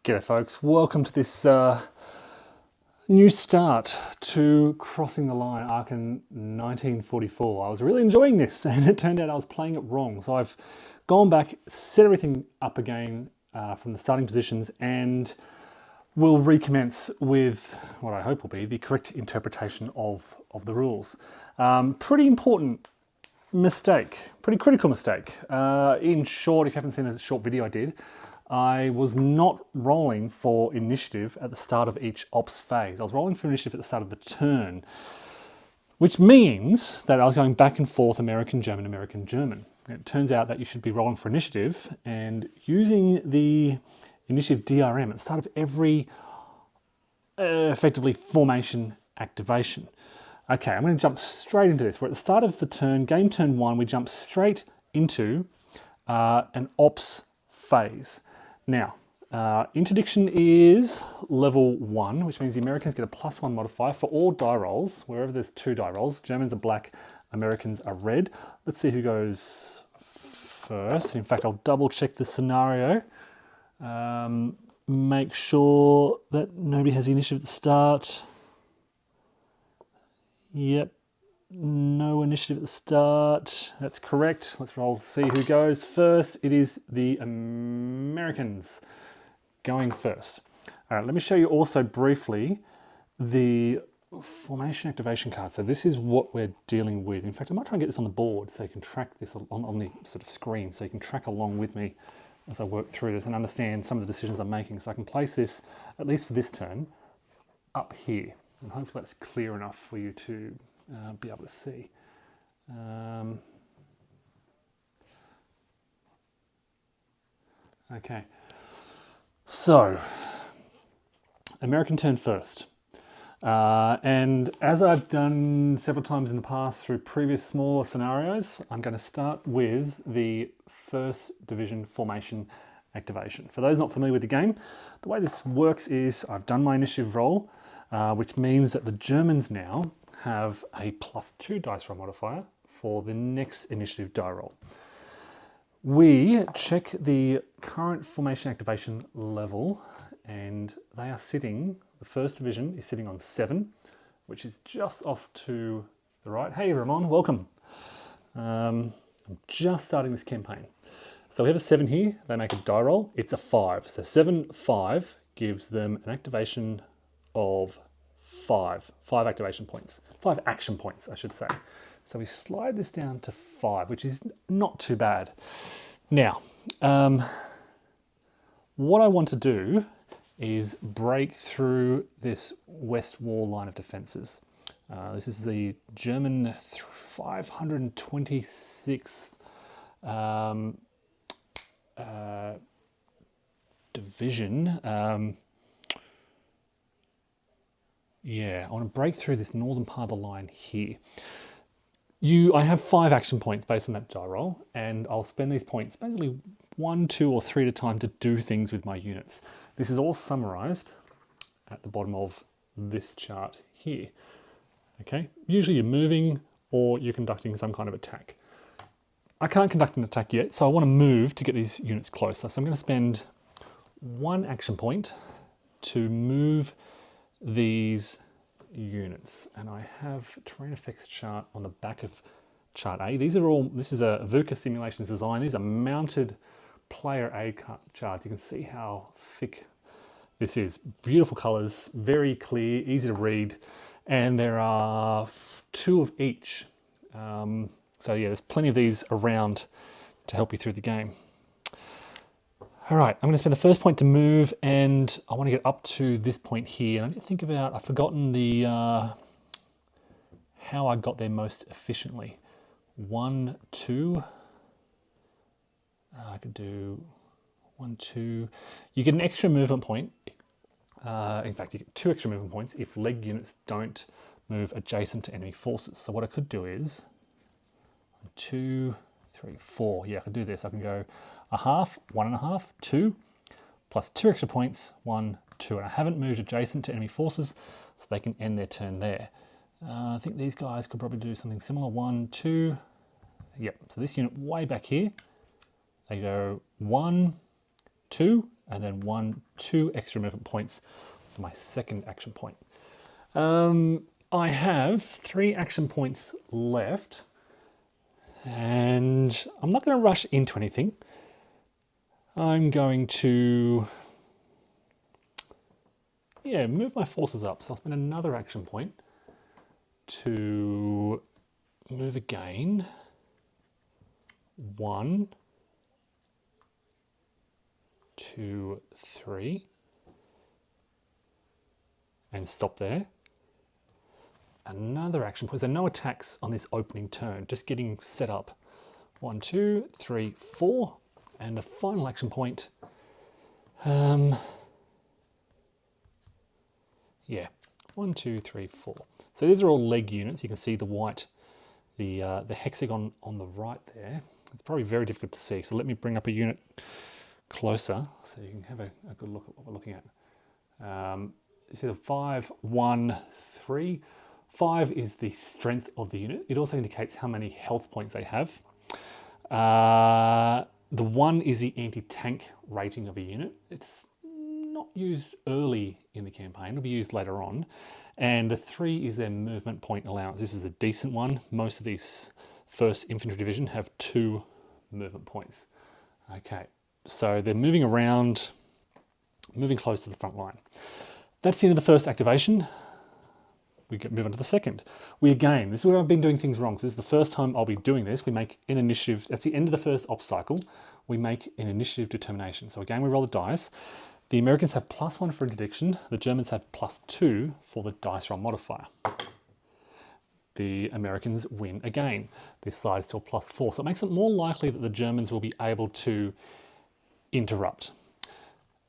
G'day folks, welcome to this new start to Crossing the Line, Aachen 1944. I was really enjoying this and it turned out I was playing it wrong. So I've gone back, set everything up again from the starting positions and we'll recommence with what I hope will be the correct interpretation of the rules. Pretty important mistake, pretty critical mistake. In short, if you haven't seen a short video I did, I was not rolling for initiative at the start of each ops phase. I was rolling for initiative at the start of the turn, which means that I was going back and forth American, German, American, German. It turns out that you should be rolling for initiative and using the initiative DRM at the start of every effectively formation activation. Okay, I'm going to jump straight into this. We're at the start of the turn, game turn one, we jump straight into an ops phase. Now, interdiction is level 1, which means the Americans get a +1 modifier for all die rolls, wherever there's 2 die rolls. Germans are black, Americans are red. Let's see who goes first. In fact, I'll double check the scenario. Make sure that nobody has the initiative at the start. Yep, no initiative at the start. That's correct. Let's roll to see who goes first. It is the Americans going first. All right, let me show you also briefly the formation activation card. So this is what we're dealing with. In fact, I might try and get this on the board so you can track this on the sort of screen, so you can track along with me as I work through this and understand some of the decisions I'm making. So I can place this, at least for this turn, up here. And hopefully that's clear enough for you to be able to see. Okay, so American turn first. And as I've done several times in the past through previous smaller scenarios, I'm going to start with the first division formation activation. For those not familiar with the game, the way this works is I've done my initiative roll, which means that the Germans now have a +2 dice roll modifier for the next initiative die roll. We check the current formation activation level and they are sitting, the first division is sitting on 7, which is just off to the right. Hey Ramon, welcome. I'm just starting this campaign. So we have a 7 here, they make a die roll, it's a 5. So 7, 5 gives them an activation of 5 activation points, 5 action points, I should say. So we slide this down to 5, which is not too bad. Now, what I want to do is break through this west wall line of defences. This is the German 526th division. Yeah, I want to break through this northern part of the line here. I have 5 action points based on that die roll, and I'll spend these points basically 1, 2, or 3 at a time to do things with my units. This is all summarized at the bottom of this chart here. Okay, usually you're moving or you're conducting some kind of attack. I can't conduct an attack yet, so I want to move to get these units closer. So I'm going to spend 1 action point to move these units, and I have terrain effects chart on the back of chart A. This is a VUCA simulations design. These are mounted player A charts. You can see how thick this is. Beautiful colors, very clear, easy to read, and there are 2 of each. So yeah, there's plenty of these around to help you through the game. All right, I'm going to spend the first point to move, and I want to get up to this point here. And I need to think about, I've forgotten the how I got there most efficiently. 1, 2. I could do 1, 2. You get an extra movement point. In fact, you get 2 extra movement points if leg units don't move adjacent to enemy forces. So what I could do is 1, 2, 3, 4. Yeah, I could do this. I can go a half, 1.5, 2, plus 2 extra points, 1, 2. And I haven't moved adjacent to enemy forces, so they can end their turn there. I think these guys could probably do something similar. 1, 2. Yep, so this unit way back here, they go 1, 2, and then 2 extra movement points for my second action point. I have 3 action points left, and I'm not going to rush into anything. I'm going to, move my forces up. So I'll spend another action point to move again. 1, 2, 3, and stop there. Another action point. So no attacks on this opening turn, just getting set up. 1, 2, 3, 4, and a final action point. 1, 2, 3, 4. So these are all leg units. You can see the white, the hexagon on the right there. It's probably very difficult to see. So let me bring up a unit closer so you can have a good look at what we're looking at. You see the 5, 1, 3. 5 is the strength of the unit. It also indicates how many health points they have. The 1 is the anti-tank rating of a unit. It's not used early in the campaign. It'll be used later on. And the 3 is their movement point allowance. This is a decent one. Most of these 1st Infantry Division have 2 movement points. Okay, so they're moving around, moving close to the front line. That's the end of the first activation. We move on to the second. This is where I've been doing things wrong. So this is the first time I'll be doing this. We make an initiative, that's the end of the first op cycle. We make an initiative determination. So again, we roll the dice. The Americans have +1 for interdiction. The Germans have +2 for the dice roll modifier. The Americans win again. This slides to a +4. So it makes it more likely that the Germans will be able to interrupt.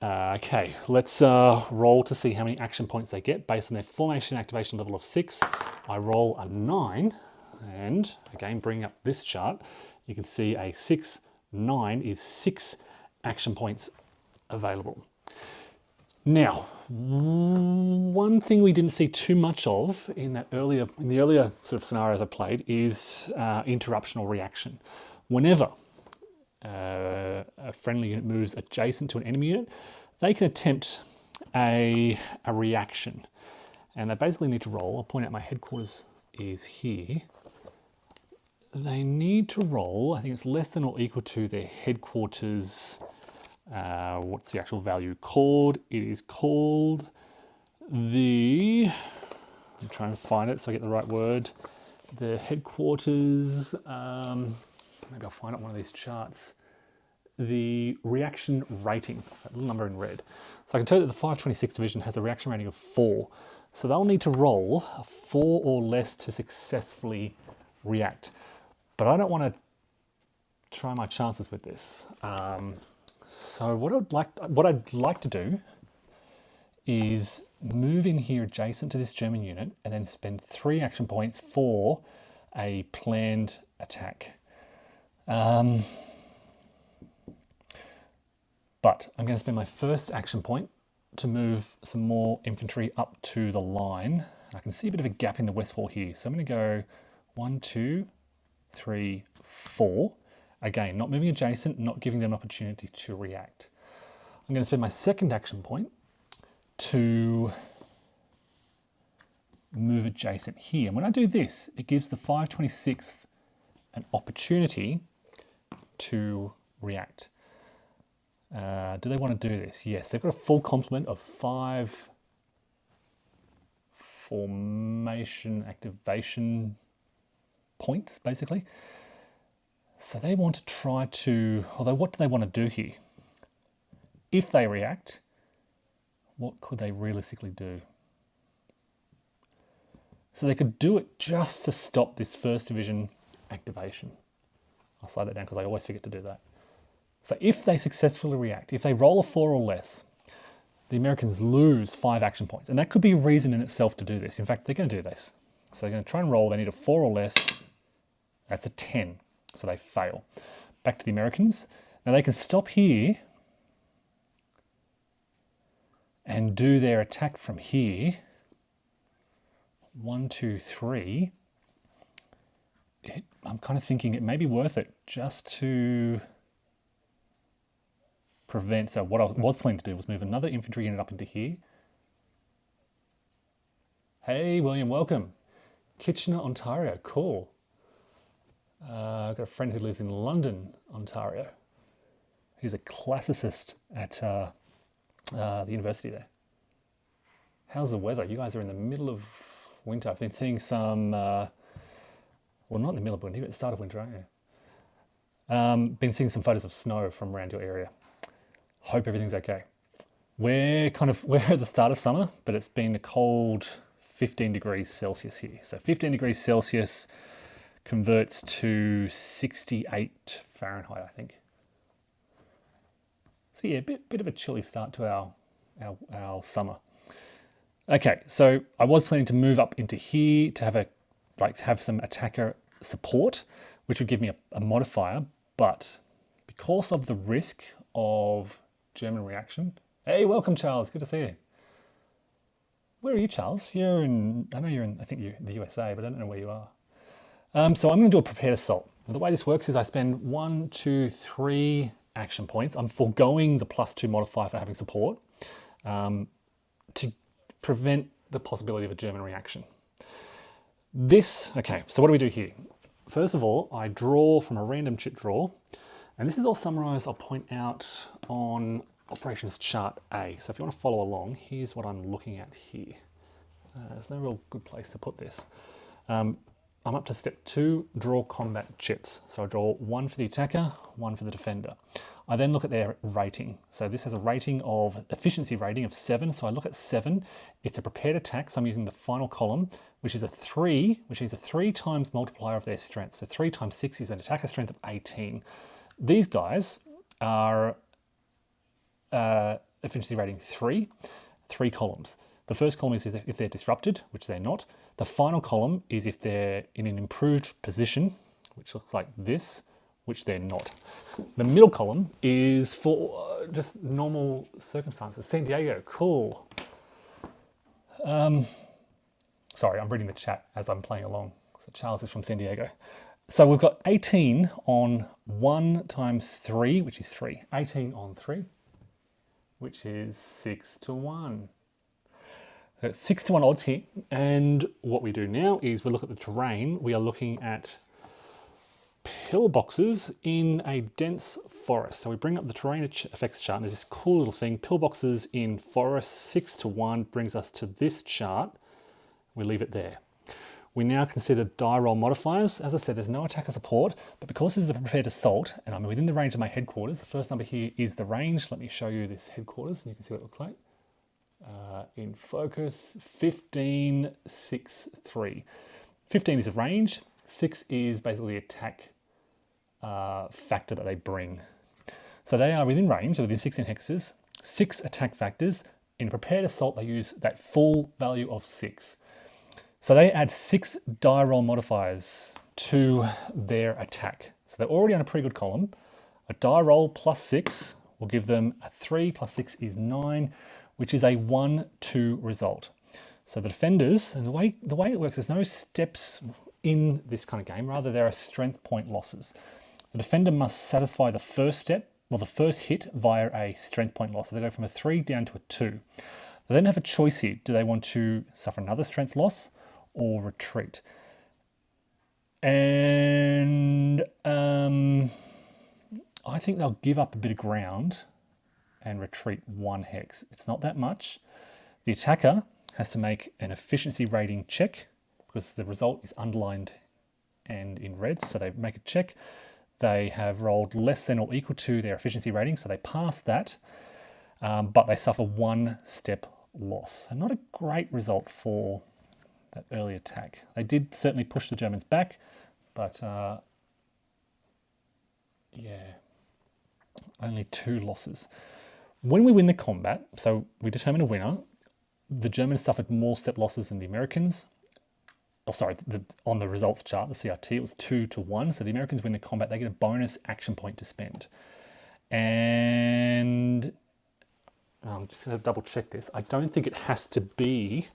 Okay, let's roll to see how many action points they get based on their formation activation level of 6. I roll a 9, and again, bringing up this chart, you can see a 6, 9 is 6 action points available. Now, one thing we didn't see too much of in the earlier sort of scenarios I played is interruption or reaction. Whenever a friendly unit moves adjacent to an enemy unit, they can attempt a reaction. And they basically need to roll. I'll point out my headquarters is here. They need to roll, I think it's less than or equal to their headquarters. What's the actual value called? It is called I'm trying to find it so I get the right word. The headquarters, maybe I'll find it on one of these charts. The reaction rating, that little number in red. So I can tell you that the 526 division has a reaction rating of 4. So they'll need to roll a 4 or less to successfully react. But I don't want to try my chances with this. So what I'd like to do is move in here adjacent to this German unit and then spend 3 action points for a planned attack. But I'm going to spend my first action point to move some more infantry up to the line. I can see a bit of a gap in the west wall here. So I'm going to go 1, 2, 3, 4. Again, not moving adjacent, not giving them an opportunity to react. I'm going to spend my second action point to move adjacent here. And when I do this, it gives the 526th an opportunity to react. Do they want to do this? Yes, they've got a full complement of 5 formation activation points, basically. So they want to try to, although what do they want to do here? If they react, what could they realistically do? So they could do it just to stop this 1st Division activation. I'll slide that down because I always forget to do that. So if they successfully react, if they roll a 4 or less, the Americans lose 5 action points. And that could be a reason in itself to do this. In fact, they're going to do this. So they're going to try and roll. They need a 4 or less. That's a 10. So they fail. Back to the Americans. Now they can stop here and do their attack from here. 1, 2, 3. I'm kind of thinking it may be worth it just to prevent, so what I was planning to do was move another infantry unit up into here. Hey, William, welcome. Kitchener, Ontario, cool. I've got a friend who lives in London, Ontario. He's a classicist at the university there. How's the weather? You guys are in the middle of winter. I've been seeing some, well, not in the middle of winter, you're at the start of winter, aren't you? Been seeing some photos of snow from around your area. Hope everything's okay. We're at the start of summer, but it's been a cold 15 degrees Celsius here. So 15 degrees Celsius converts to 68 Fahrenheit, I think. So yeah, bit of a chilly start to our summer. Okay, so I was planning to move up into here to have some attacker support, which would give me a modifier, but because of the risk of German reaction. Hey, welcome, Charles. Good to see you. Where are you, Charles? You're in. I know you're in. I think you're in the USA, but I don't know where you are. So I'm going to do a prepared assault. And the way this works is I spend 1, 2, 3 action points. I'm foregoing the +2 modifier for having support to prevent the possibility of a German reaction. Okay, so what do we do here? First of all, I draw from a random chit draw, and this is all summarized, I'll point out on operations chart A. So if you want to follow along, here's what I'm looking at here. There's no real good place to put this. I'm up to step 2, draw combat chits. So I draw 1 for the attacker, 1 for the defender. I then look at their rating. So this has a rating of, efficiency rating of 7. So I look at 7. It's a prepared attack. So I'm using the final column, which is a 3, which is a 3 times multiplier of their strength. So 3 times 6 is an attacker strength of 18. These guys are efficiency rating 3 columns. The first column is if they're disrupted, which they're not. The final column is if they're in an improved position, which looks like this, which they're not. The middle column is for just normal circumstances. San Diego, cool. Sorry, I'm reading the chat as I'm playing along. So Charles is from San Diego. So we've got 18 on 1 times 3, which is 3. 18 on 3, which is 6 to 1. 6 to 1 odds here. And what we do now is we look at the terrain. We are looking at pillboxes in a dense forest. So we bring up the terrain effects chart, and there's this cool little thing. Pillboxes in forest, 6 to 1 brings us to this chart. We leave it there. We now consider die roll modifiers. As I said, there's no attacker support, but because this is a prepared assault and I'm within the range of my headquarters, the first number here is the range. Let me show you this headquarters and you can see what it looks like. In focus, 15, 6, 3. 15 is a range, 6 is basically the attack factor that they bring. So they are within range, within 16 hexes, 6 attack factors. In prepared assault, they use that full value of 6. So they add 6 die roll modifiers to their attack. So they're already on a pretty good column. A die roll plus 6 will give them a 3 plus 6 is 9, which is a 1-2 result. So the defenders, and the way it works, there's no steps in this kind of game, rather there are strength point losses. The defender must satisfy the first step, well the first hit via a strength point loss. So they go from a 3 down to a 2. They then have a choice here. Do they want to suffer another strength loss or retreat? And I think they'll give up a bit of ground and retreat 1 hex. It's not that much. The attacker has to make an efficiency rating check because the result is underlined and in red. So they make a check. They have rolled less than or equal to their efficiency rating, so they pass that, but they suffer 1 step loss. So not a great result for that early attack. They did certainly push the Germans back, but yeah, only 2 losses. When we win the combat, so we determine a winner, the Germans suffered more step losses than the Americans. Oh, sorry, on the results chart, the CRT, it was 2 to 1. So the Americans win the combat, they get a bonus action point to spend. And I'm just going to double check this. I don't think it has to be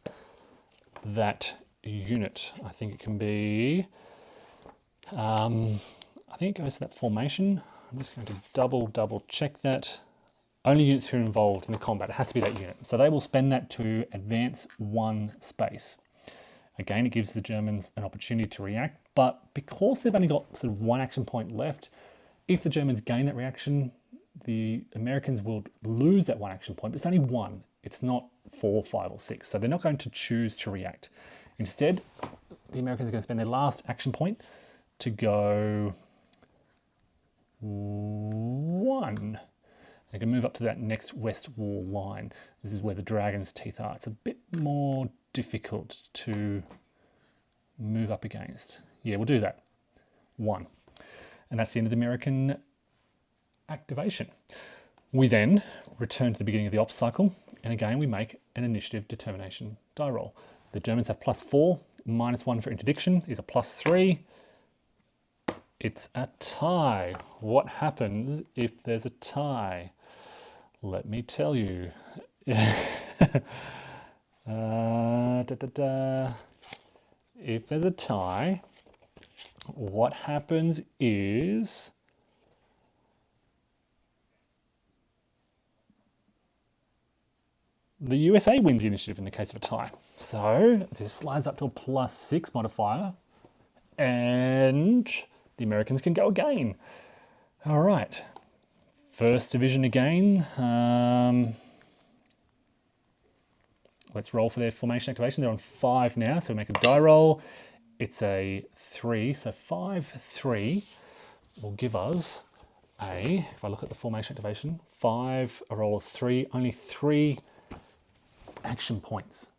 that unit. I think it can be, I think it goes to that formation. I'm just going to double check that. only units who are involved in the combat. It has to be that unit. So they will spend that to advance 1 space. Again, it gives the Germans an opportunity to react, but because they've only got sort of 1 action point left, if the Germans gain that reaction, the Americans will lose that 1 action point, but it's only 1. It's not 4, 5, or 6. So they're not going to choose to react. Instead, the Americans are going to spend their last action point to go 1. They can move up to that next west wall line. This is where the dragon's teeth are. It's a bit more difficult to move up against. Yeah, we'll do that. 1. And that's the end of the American activation. We then return to the beginning of the ops cycle, and again we make an initiative determination die roll. The Germans have +4, -1 for interdiction is a +3. It's a tie. What happens if there's a tie? Let me tell you. If there's a tie, what happens is the USA wins the initiative in the case of a tie. So this slides up to a +6 modifier, and the Americans can go again. All right, 1st Division again. Let's roll for their formation activation. They're on 5 now, so we make a die roll. It's a 3, so 5, 3 will give us a, if I look at the formation activation, 5, a roll of 3, only 3 action points.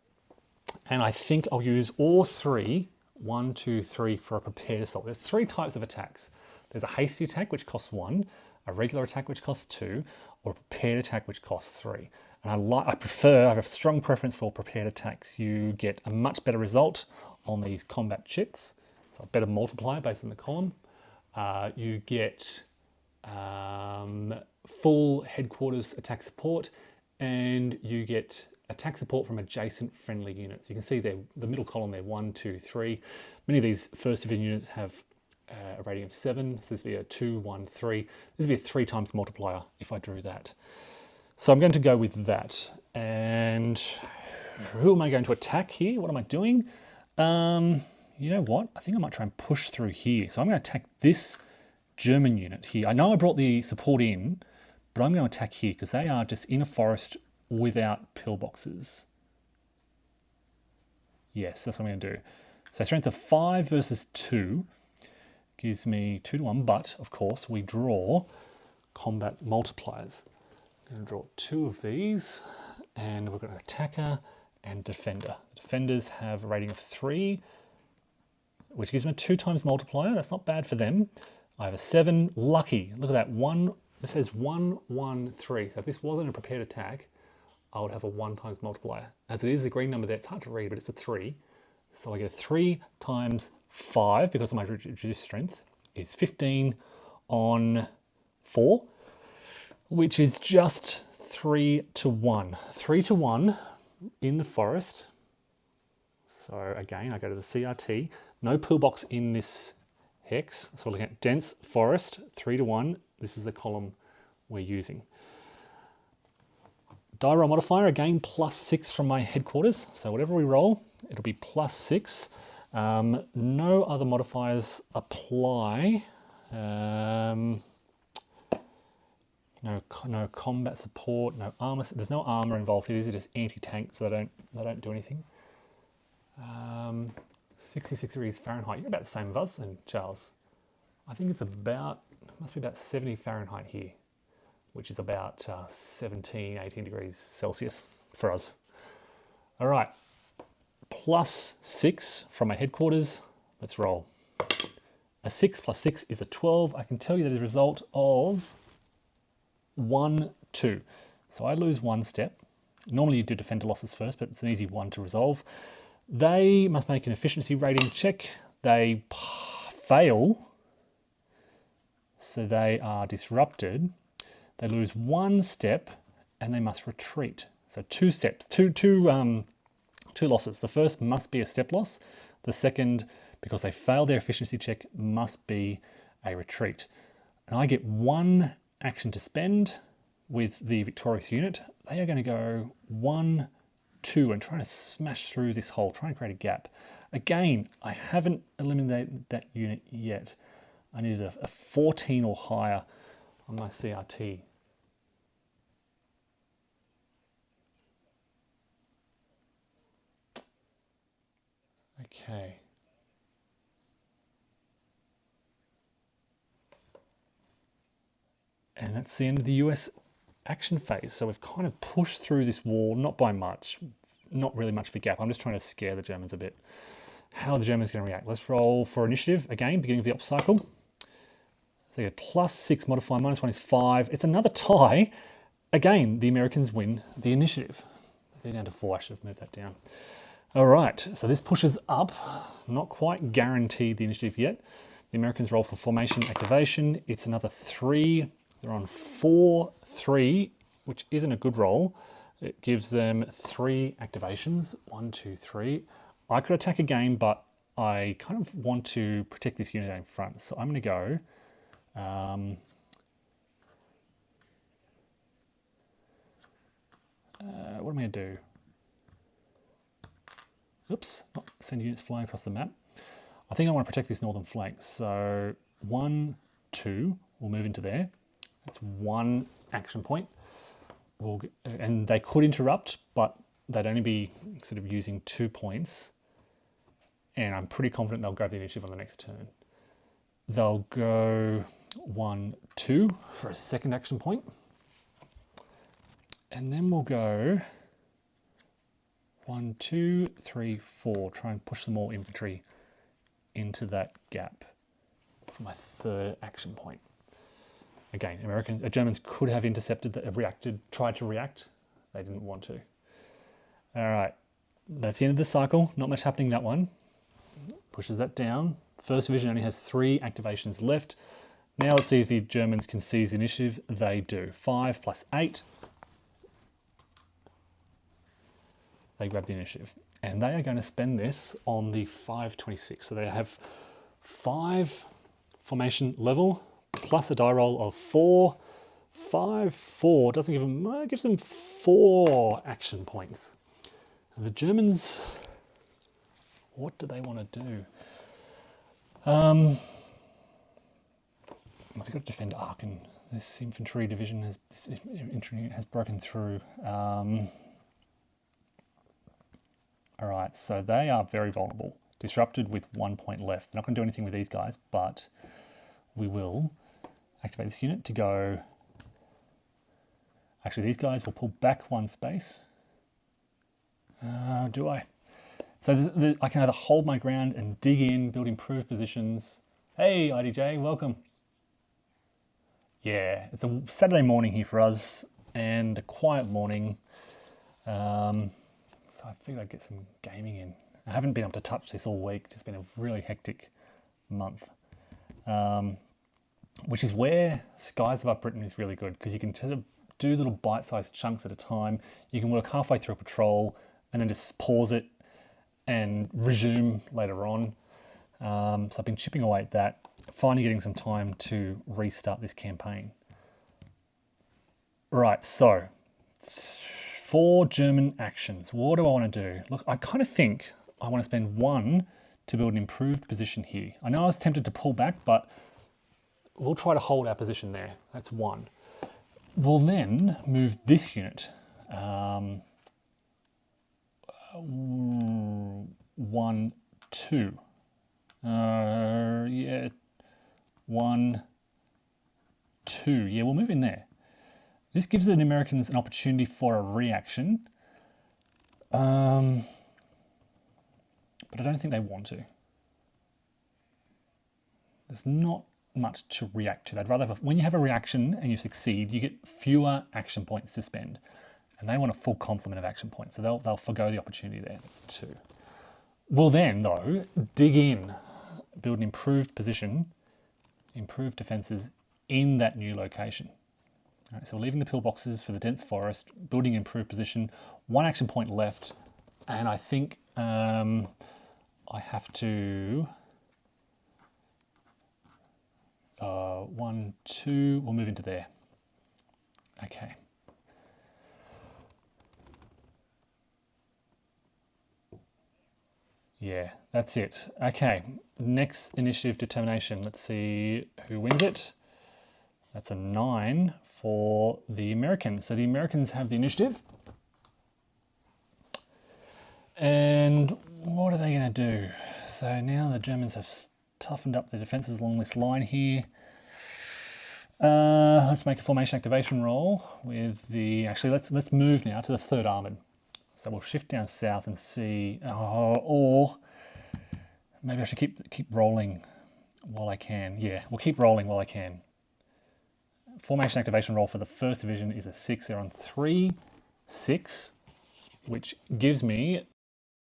And I think I'll use all 3, 1, 2, 3, for a prepared assault. There's 3 types of attacks. There's a hasty attack, which costs 1, a regular attack, which costs 2, or a prepared attack, which costs 3. And I have a strong preference for prepared attacks. You get a much better result on these combat chits, so a better multiplier based on the column. You get full headquarters attack support, and you get attack support from adjacent friendly units. You can see there, the middle column there, 1, 2, 3. Many of these 1st Division units have a rating of 7, so this would be a 2, 1, 3. This would be a 3 times multiplier if I drew that. So I'm going to go with that. And who am I going to attack here? What am I doing? You know what? I think I might try and push through here. So I'm going to attack this German unit here. I know I brought the support in, but I'm going to attack here because they are just in a forest without pillboxes. Yes, that's what I'm going to do. So strength of 5 versus 2 gives me 2 to 1, but of course we draw combat multipliers. I'm going to draw 2 of these, and we've got an attacker and defender. The defenders have a rating of 3, which gives them a 2 times multiplier. That's not bad for them. I have a 7, lucky. Look at that, 1. This says 1, 1, 3. So if this wasn't a prepared attack, I would have a 1 times multiplier. As it is the green number there, it's hard to read, but it's a 3. So I get a 3 times 5, because of my reduced strength, is 15 on 4, which is just 3 to 1. 3 to 1 in the forest. So again, I go to the CRT. No pillbox in this hex. So we're looking at dense forest, 3 to 1. This is the column we're using. Die roll modifier, again, +6 from my headquarters. So whatever we roll, it'll be +6. No other modifiers apply. No combat support, no armor. There's no armor involved here. These are just anti-tank, so they don't do anything. 66 degrees Fahrenheit. You're about the same as us, and Charles. I think it's must be about 70 Fahrenheit here, which is about 17, 18 degrees Celsius for us. All right, +6 from my headquarters. Let's roll. A 6 + 6 is a 12. I can tell you that is a result of 1, 2. So I lose 1 step. Normally you do defender losses first, but it's an easy one to resolve. They must make an efficiency rating check. They fail, so they are disrupted. They lose 1 step, and they must retreat. So 2 steps, two losses. The first must be a step loss. The second, because they failed their efficiency check, must be a retreat. And I get 1 action to spend with the victorious unit. They are going to go 1, 2 and trying to smash through this hole, trying to create a gap. Again, I haven't eliminated that unit yet. I needed a 14 or higher on my CRT. Okay. And that's the end of the US action phase. So we've kind of pushed through this wall, not by much, not really much of a gap. I'm just trying to scare the Germans a bit. How are the Germans going to react? Let's roll for initiative again, beginning of the op cycle. So you get +6 modifier, -1 is 5. It's another tie. Again, the Americans win the initiative. They're down to 4. I should have moved that down. All right, so this pushes up. Not quite guaranteed the initiative yet. The Americans roll for formation activation. It's another 3. They're on 4, 3, which isn't a good roll. It gives them 3 activations. 1, 2, 3. I could attack again, but I kind of want to protect this unit in front. So I'm going to go. What am I going to do? Oops, not send units flying across the map. I think I want to protect this northern flank. So 1, 2, we'll move into there. That's 1 action point. And they could interrupt, but they'd only be sort of using 2 points. And I'm pretty confident they'll grab the initiative on the next turn. They'll go 1, 2 for a second action point. And then we'll go 1, 2, 3, 4. Try and push some more infantry into that gap for my third action point. Again, Germans could have intercepted that, tried to react. They didn't want to. All right, that's the end of the cycle. Not much happening that one. Pushes that down. First division only has 3 activations left. Now let's see if the Germans can seize initiative. They do. 5 + 8. They grab the initiative. And they are going to spend this on the 526. So they have 5 formation level plus a die roll of 4. 5, 4 doesn't give them, it gives them 4 action points. And the Germans, what do they want to do? They've got to defend Aachen. This infantry division has broken through. All right, so they are very vulnerable. Disrupted with 1 point left. They're not going to do anything with these guys, but we will activate this unit to go. Actually, these guys will pull back 1 space. Do I? So I can either hold my ground and dig in, build improved positions. Hey, IDJ, welcome. Yeah, it's a Saturday morning here for us and a quiet morning. So I figured I'd get some gaming in. I haven't been able to touch this all week. It's been a really hectic month. Which is where Skies Above Britain is really good, because you can sort of do little bite-sized chunks at a time. You can work halfway through a patrol and then just pause it and resume later on. So I've been chipping away at that, finally getting some time to restart this campaign. Right, so 4 German actions. What do I want to do? Look, I kind of think I want to spend 1 to build an improved position here. I know I was tempted to pull back, but we'll try to hold our position there. That's 1. We'll then move this unit. 1, 2. Yeah, 1, 2. Yeah, we'll move in there. This gives the Americans an opportunity for a reaction. But I don't think they want to. There's not much to react to. They'd rather have when you have a reaction and you succeed, you get fewer action points to spend. And they want a full complement of action points. So they'll forgo the opportunity there. That's 2. We'll then, though, dig in, build an improved position, improved defences in that new location. All right, so we're leaving the pillboxes for the dense forest, building improved position, 1 action point left, and I think I have to 1, 2, we'll move into there. Okay. Yeah, that's it. Okay, next initiative determination. Let's see who wins it. That's a 9 for the Americans. So the Americans have the initiative. And what are they going to do? So now the Germans have toughened up their defenses along this line here. Let's make a formation activation roll with the. Actually, let's move now to the 3rd Armoured. So we'll shift down south and see. Or maybe I should keep rolling while I can. Yeah, we'll keep rolling while I can. Formation activation roll for the 1st Division is a 6. They're on 3, 6, which gives me